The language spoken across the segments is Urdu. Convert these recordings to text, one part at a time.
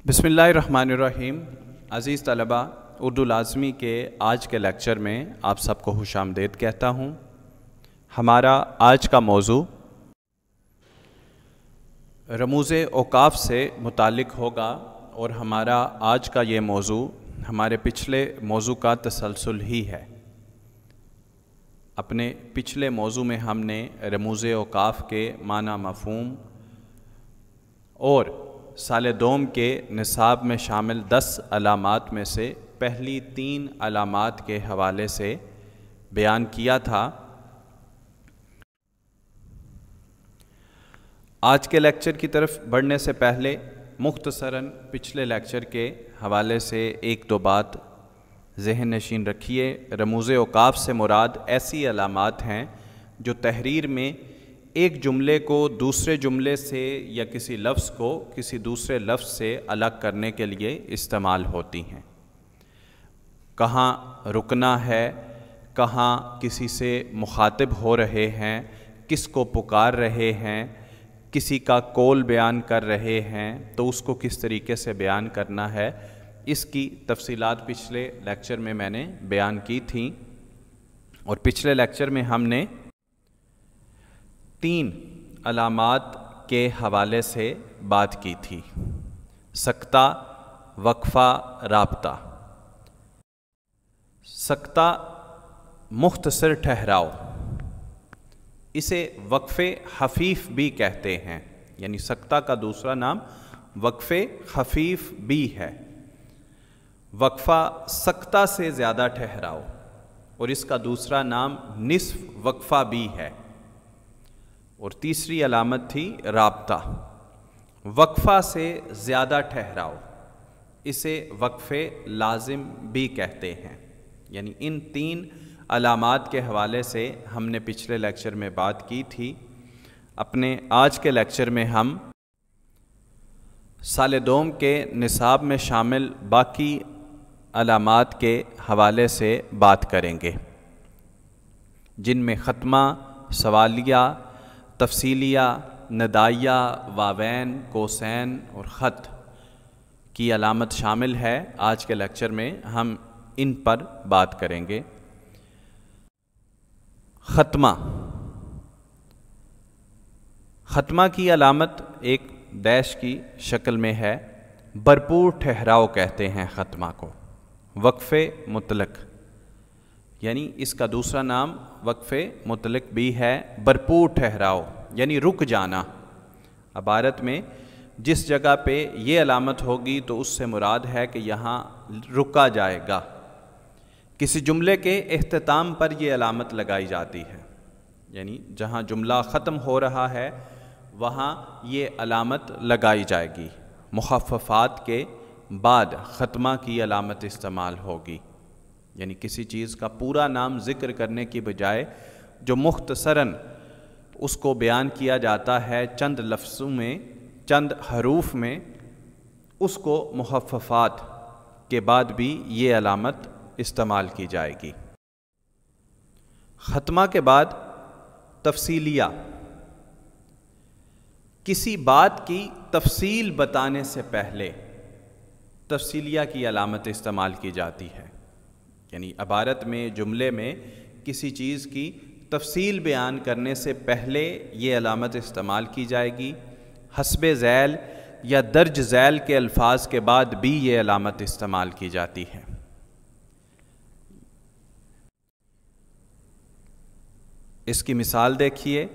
بسم اللہ الرحمن الرحیم۔ عزیز طلبہ، اردو لازمی کے آج کے لیکچر میں آپ سب کو خوش آمدید کہتا ہوں۔ ہمارا آج کا موضوع رموز اوقاف سے متعلق ہوگا، اور ہمارا آج کا یہ موضوع ہمارے پچھلے موضوع کا تسلسل ہی ہے۔ اپنے پچھلے موضوع میں ہم نے رموز اوقاف کے معنی مفہوم اور سال دوم کے نصاب میں شامل 10 علامات میں سے پہلی 3 علامات کے حوالے سے بیان کیا تھا۔ آج کے لیکچر کی طرف بڑھنے سے پہلے مختصراً پچھلے لیکچر کے حوالے سے ایک دو بات ذہن نشین رکھیے۔ رموز اوقاف سے مراد ایسی علامات ہیں جو تحریر میں ایک جملے کو دوسرے جملے سے یا کسی لفظ کو کسی دوسرے لفظ سے الگ کرنے کے لیے استعمال ہوتی ہیں۔ کہاں رکنا ہے، کہاں کسی سے مخاطب ہو رہے ہیں، کس کو پکار رہے ہیں، کسی کا قول بیان کر رہے ہیں تو اس کو کس طریقے سے بیان کرنا ہے، اس کی تفصیلات پچھلے لیکچر میں نے بیان کی تھیں۔ اور پچھلے لیکچر میں ہم نے 3 علامات کے حوالے سے بات کی تھی: سکتہ، وقفہ، رابطہ۔ سکتہ مختصر ٹھہراؤ، اسے وقفے خفیف بھی کہتے ہیں، یعنی سکتہ کا دوسرا نام وقفے خفیف بھی ہے۔ وقفہ سکتہ سے زیادہ ٹھہراؤ، اور اس کا دوسرا نام نصف وقفہ بھی ہے۔ اور تیسری علامت تھی رابطہ، وقفہ سے زیادہ ٹھہراؤ، اسے وقفے لازم بھی کہتے ہیں۔ یعنی ان 3 علامات کے حوالے سے ہم نے پچھلے لیکچر میں بات کی تھی۔ اپنے آج کے لیکچر میں ہم سال دوم کے نصاب میں شامل باقی علامات کے حوالے سے بات کریں گے، جن میں ختمہ، سوالیہ، تفصیلیہ، ندائیہ، واوین، کوسین اور خط کی علامت شامل ہے۔ آج کے لیکچر میں ہم ان پر بات کریں گے۔ ختمہ، ختمہ کی علامت ایک ڈیش کی شکل میں ہے۔ بھرپور ٹھہراؤ کہتے ہیں ختمہ کو، وقفے مطلق، یعنی اس کا دوسرا نام وقفے مطلق بھی ہے۔ بھرپور ٹھہراؤ یعنی رک جانا۔ عبارت میں جس جگہ پہ یہ علامت ہوگی تو اس سے مراد ہے کہ یہاں رکا جائے گا۔ کسی جملے کے اختتام پر یہ علامت لگائی جاتی ہے، یعنی جہاں جملہ ختم ہو رہا ہے وہاں یہ علامت لگائی جائے گی۔ مخففات کے بعد ختمہ کی علامت استعمال ہوگی، یعنی کسی چیز کا پورا نام ذکر کرنے کی بجائے جو مختصراً اس کو بیان کیا جاتا ہے چند لفظوں میں، چند حروف میں، اس کو مخففات کے بعد بھی یہ علامت استعمال کی جائے گی۔ ختمہ کے بعد تفصیلیہ، کسی بات کی تفصیل بتانے سے پہلے تفصیلیہ کی علامت استعمال کی جاتی ہے۔ یعنی عبارت میں، جملے میں کسی چیز کی تفصیل بیان کرنے سے پہلے یہ علامت استعمال کی جائے گی۔ حسب ذیل یا درج ذیل کے الفاظ کے بعد بھی یہ علامت استعمال کی جاتی ہے۔ اس کی مثال دیکھیے،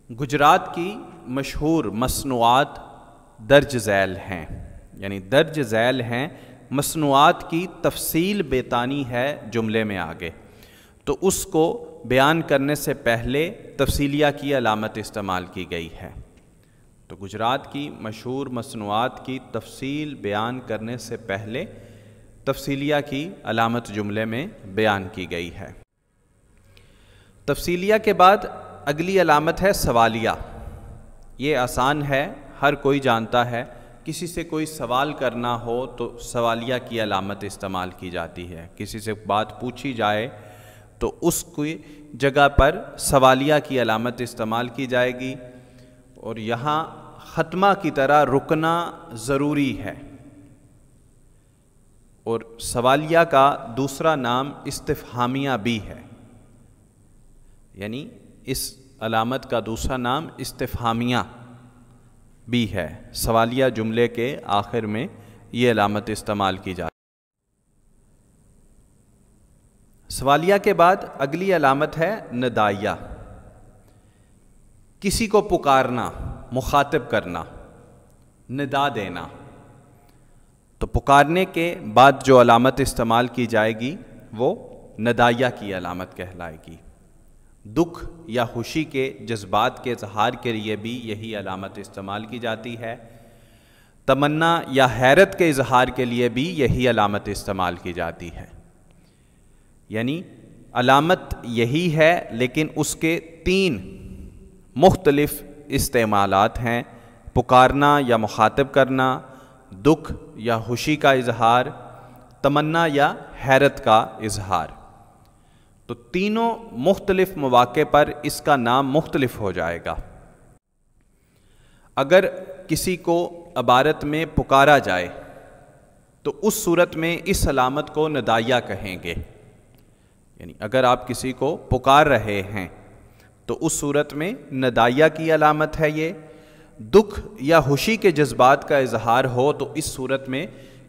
گجرات کی مشہور مصنوعات درج ذیل ہیں، یعنی درج ذیل ہیں، مصنوعات کی تفصیل بیتانی ہے جملے میں آگے، تو اس کو بیان کرنے سے پہلے تفصیلیہ کی علامت استعمال کی گئی ہے۔ تو گجرات کی مشہور مصنوعات کی تفصیل بیان کرنے سے پہلے تفصیلیہ کی علامت جملے میں بیان کی گئی ہے۔ تفصیلیہ کے بعد اگلی علامت ہے سوالیہ۔ یہ آسان ہے، ہر کوئی جانتا ہے۔ کسی سے کوئی سوال کرنا ہو تو سوالیہ کی علامت استعمال کی جاتی ہے۔ کسی سے بات پوچھی جائے تو اس کی جگہ پر سوالیہ کی علامت استعمال کی جائے گی۔ اور یہاں ختمہ کی طرح رکنا ضروری ہے، اور سوالیہ کا دوسرا نام استفہامیہ بھی ہے، یعنی اس علامت کا دوسرا نام استفہامیہ بھی ہے۔ سوالیہ جملے کے آخر میں یہ علامت استعمال کی جاتی ہے۔ سوالیہ کے بعد اگلی علامت ہے ندائیہ، کسی کو پکارنا، مخاطب کرنا، ندا دینا۔ تو پکارنے کے بعد جو علامت استعمال کی جائے گی وہ ندائیہ کی علامت کہلائے گی۔ دکھ یا خوشی کے جذبات کے اظہار کے لیے بھی یہی علامت استعمال کی جاتی ہے۔ تمنا یا حیرت کے اظہار کے لیے بھی یہی علامت استعمال کی جاتی ہے۔ یعنی علامت یہی ہے لیکن اس کے 3 مختلف استعمالات ہیں: پکارنا یا مخاطب کرنا، دکھ یا خوشی کا اظہار، تمنا یا حیرت کا اظہار۔ تو تینوں مختلف مواقع پر اس کا نام مختلف ہو جائے گا۔ اگر کسی کو عبارت میں پکارا جائے تو اس صورت میں اس علامت کو ندائیہ کہیں گے، یعنی اگر آپ کسی کو پکار رہے ہیں تو اس صورت میں ندائیہ کی علامت ہے یہ۔ دکھ یا خوشی کے جذبات کا اظہار ہو تو اس صورت میں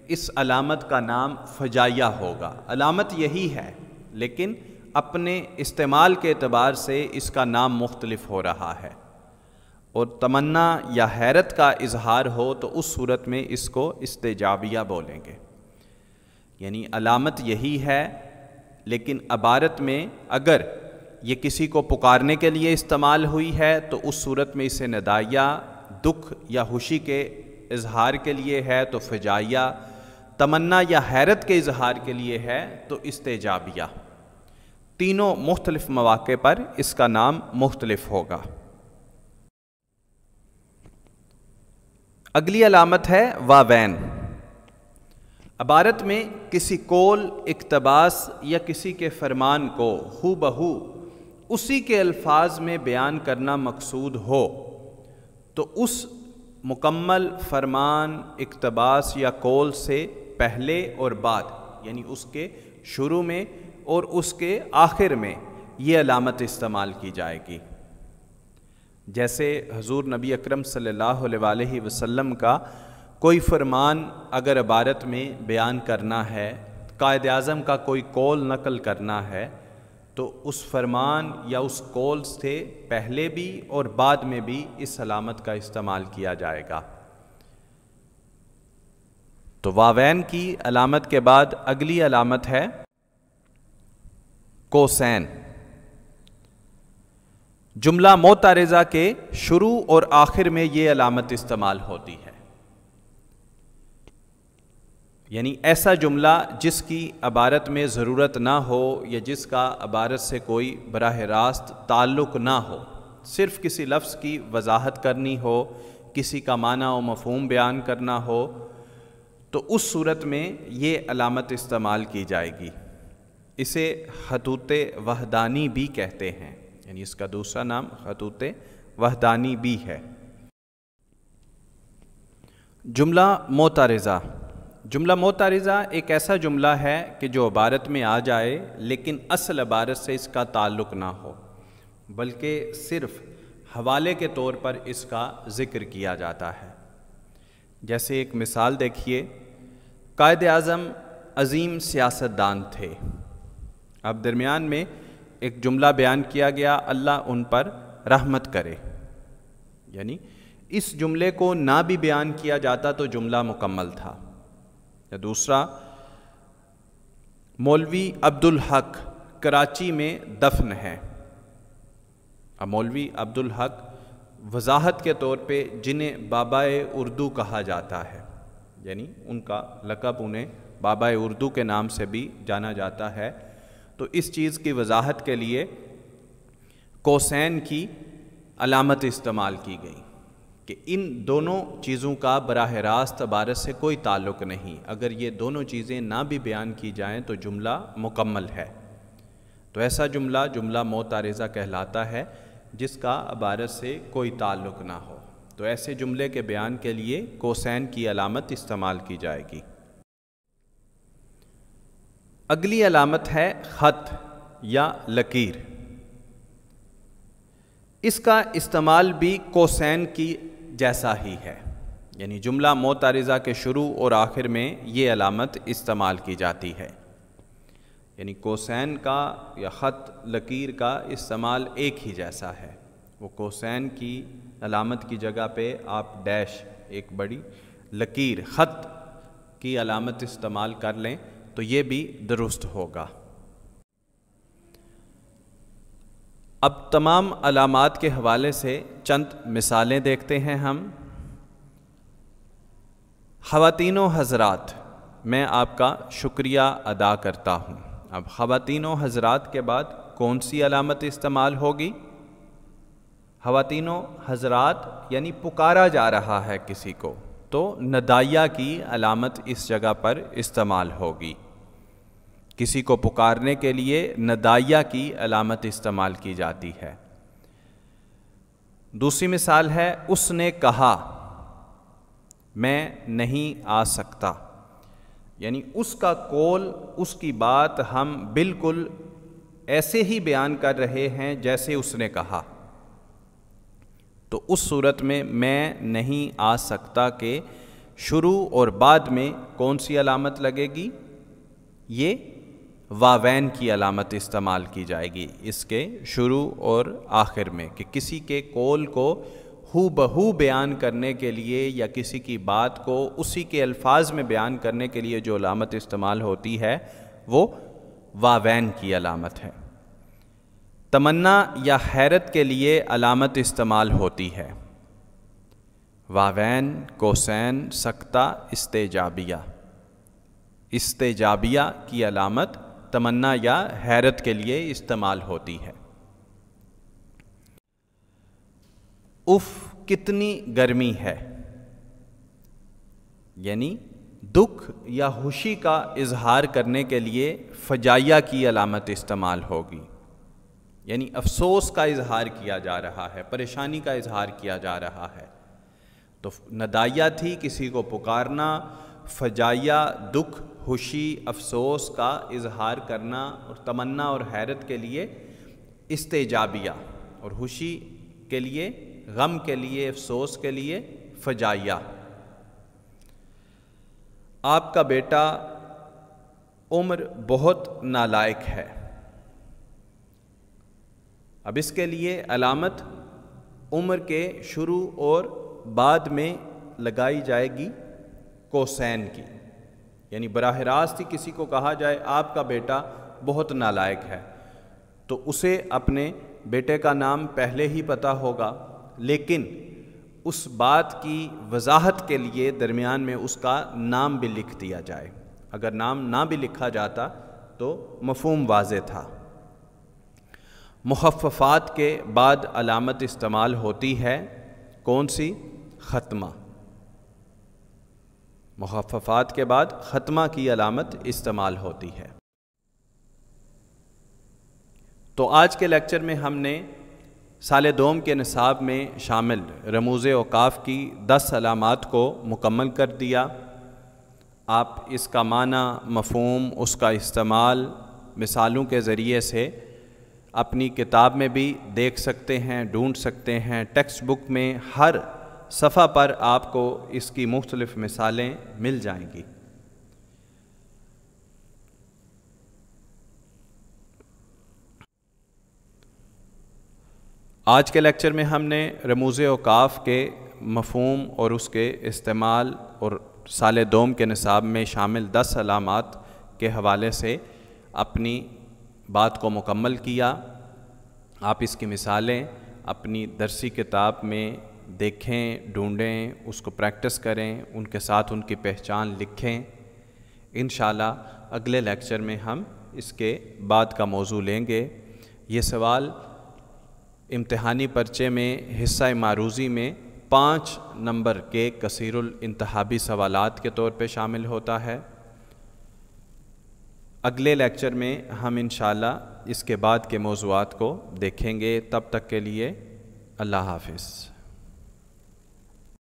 اس علامت کا نام فجائیہ ہوگا۔ علامت یہی ہے لیکن اپنے استعمال کے اعتبار سے اس کا نام مختلف ہو رہا ہے۔ اور تمنا یا حیرت کا اظہار ہو تو اس صورت میں اس کو استجابیہ بولیں گے، یعنی علامت یہی ہے لیکن عبارت میں اگر یہ کسی کو پکارنے کے لیے استعمال ہوئی ہے تو اس صورت میں اسے ندائیہ، دکھ یا خوشی کے اظہار کے لیے ہے تو فجائیہ، تمنا یا حیرت کے اظہار کے لیے ہے تو استجابیہ۔ تینوں مختلف مواقع پر اس کا نام مختلف ہوگا۔ اگلی علامت ہے واوین۔ عبارت میں کسی قول، اقتباس یا کسی کے فرمان کو ہو بہو اسی کے الفاظ میں بیان کرنا مقصود ہو تو اس مکمل فرمان، اقتباس یا قول سے پہلے اور بعد، یعنی اس کے شروع میں اور اس کے آخر میں یہ علامت استعمال کی جائے گی۔ جیسے حضور نبی اکرم صلی اللہ علیہ وسلم کا کوئی فرمان اگر عبارت میں بیان کرنا ہے، قائد اعظم کا کوئی قول نقل کرنا ہے تو اس فرمان یا اس قول سے پہلے بھی اور بعد میں بھی اس علامت کا استعمال کیا جائے گا۔ تو واوین کی علامت کے بعد اگلی علامت ہے کوسین۔ جملہ معترضہ کے شروع اور آخر میں یہ علامت استعمال ہوتی ہے، یعنی ایسا جملہ جس کی عبارت میں ضرورت نہ ہو یا جس کا عبارت سے کوئی براہ راست تعلق نہ ہو، صرف کسی لفظ کی وضاحت کرنی ہو، کسی کا معنی و مفہوم بیان کرنا ہو تو اس صورت میں یہ علامت استعمال کی جائے گی۔ اسے خطوط وحدانی بھی کہتے ہیں، یعنی اس کا دوسرا نام خطوط وحدانی بھی ہے۔ جملہ معترضہ۔ جملہ معترضہ ایک ایسا جملہ ہے کہ جو عبارت میں آ جائے لیکن اصل عبارت سے اس کا تعلق نہ ہو، بلکہ صرف حوالے کے طور پر اس کا ذکر کیا جاتا ہے۔ جیسے ایک مثال دیکھیے، قائد اعظم عظیم سیاستدان تھے، اب درمیان میں ایک جملہ بیان کیا گیا، اللہ ان پر رحمت کرے، یعنی اس جملے کو نہ بھی بیان کیا جاتا تو جملہ مکمل تھا۔ یا دوسرا، مولوی عبدالحق کراچی میں دفن ہے۔ اب مولوی عبدالحق وضاحت کے طور پہ جنہیں بابائے اردو کہا جاتا ہے، یعنی ان کا لقب انہیں بابائے اردو کے نام سے بھی جانا جاتا ہے، تو اس چیز کی وضاحت کے لیے کوسین کی علامت استعمال کی گئی کہ ان دونوں چیزوں کا براہ راست عبارت سے کوئی تعلق نہیں، اگر یہ دونوں چیزیں نہ بھی بیان کی جائیں تو جملہ مکمل ہے۔ تو ایسا جملہ جملہ معترضہ کہلاتا ہے جس کا عبارت سے کوئی تعلق نہ ہو، تو ایسے جملے کے بیان کے لیے کوسین کی علامت استعمال کی جائے گی۔ اگلی علامت ہے خط یا لکیر۔ اس کا استعمال بھی کوسین کی جیسا ہی ہے، یعنی جملہ معترضہ کے شروع اور آخر میں یہ علامت استعمال کی جاتی ہے، یعنی کوسین کا یا خط لکیر کا استعمال ایک ہی جیسا ہے۔ وہ کوسین کی علامت کی جگہ پہ آپ ڈیش ایک بڑی لکیر خط کی علامت استعمال کر لیں تو یہ بھی درست ہوگا۔ اب تمام علامات کے حوالے سے چند مثالیں دیکھتے ہیں ہم۔ خواتین و حضرات، میں آپ کا شکریہ ادا کرتا ہوں۔ اب خواتین و حضرات کے بعد کون سی علامت استعمال ہوگی؟ خواتین و حضرات یعنی پکارا جا رہا ہے کسی کو، تو ندائیہ کی علامت اس جگہ پر استعمال ہوگی۔ کسی کو پکارنے کے لیے ندائیہ کی علامت استعمال کی جاتی ہے۔ دوسری مثال ہے اس نے کہا میں نہیں آ سکتا، یعنی اس کا قول، اس کی بات ہم بالکل ایسے ہی بیان کر رہے ہیں جیسے اس نے کہا، تو اس صورت میں نہیں آ سکتا کے شروع اور بعد میں کون سی علامت لگے گی؟ یہ واوین کی علامت استعمال کی جائے گی اس کے شروع اور آخر میں، کہ کسی کے قول کو ہو بہو بیان کرنے کے لیے یا کسی کی بات کو اسی کے الفاظ میں بیان کرنے کے لیے جو علامت استعمال ہوتی ہے وہ واوین کی علامت ہے۔ تمنا یا حیرت کے لیے علامت استعمال ہوتی ہے واوین، کوسین، سکتہ، استجابیہ۔ استجابیہ کی علامت تمنا یا حیرت کے لیے استعمال ہوتی ہے۔ اف کتنی گرمی ہے، یعنی دکھ یا خوشی کا اظہار کرنے کے لیے فجائیہ کی علامت استعمال ہوگی، یعنی افسوس کا اظہار کیا جا رہا ہے، پریشانی کا اظہار کیا جا رہا ہے۔ تو ندائیہ تھی کسی کو پکارنا، فجائیہ دکھ، خوشی، افسوس کا اظہار کرنا، اور تمنا اور حیرت کے لیے استجابیہ، اور خوشی کے لیے، غم کے لیے، افسوس کے لیے فجائیہ۔ آپ کا بیٹا عمر بہت نالائق ہے، اب اس کے لیے علامت عمر کے شروع اور بعد میں لگائی جائے گی کوسین کی، یعنی براہ راست ہی کسی کو کہا جائے آپ کا بیٹا بہت نالائق ہے تو اسے اپنے بیٹے کا نام پہلے ہی پتہ ہوگا، لیکن اس بات کی وضاحت کے لیے درمیان میں اس کا نام بھی لکھ دیا جائے۔ اگر نام نہ بھی لکھا جاتا تو مفہوم واضح تھا۔ مخففات کے بعد علامت استعمال ہوتی ہے کون سی؟ ختمہ۔ مخففات کے بعد ختمہ کی علامت استعمال ہوتی ہے۔ تو آج کے لیکچر میں ہم نے سال دوم کے نصاب میں شامل رموز اوقاف کی 10 علامات کو مکمل کر دیا۔ آپ اس کا معنی، مفہوم، اس کا استعمال مثالوں کے ذریعے سے اپنی کتاب میں بھی دیکھ سکتے ہیں، ڈھونڈ سکتے ہیں۔ ٹیکسٹ بک میں ہر صفحہ پر آپ کو اس کی مختلف مثالیں مل جائیں گی۔ آج کے لیکچر میں ہم نے رموز اوقاف کے مفہوم اور اس کے استعمال اور سال دوم کے نصاب میں شامل 10 علامات کے حوالے سے اپنی بات کو مکمل کیا۔ آپ اس کی مثالیں اپنی درسی کتاب میں دیکھیں، ڈھونڈیں، اس کو پریکٹس کریں، ان کے ساتھ ان کی پہچان لکھیں۔ انشاءاللہ اگلے لیکچر میں ہم اس کے بعد کا موضوع لیں گے۔ یہ سوال امتحانی پرچے میں حصہ معروضی میں 5 نمبر کے کثیر الانتخابی سوالات کے طور پہ شامل ہوتا ہے۔ اگلے لیکچر میں ہم انشاءاللہ اس کے بعد کے موضوعات کو دیکھیں گے۔ تب تک کے لیے اللہ حافظ۔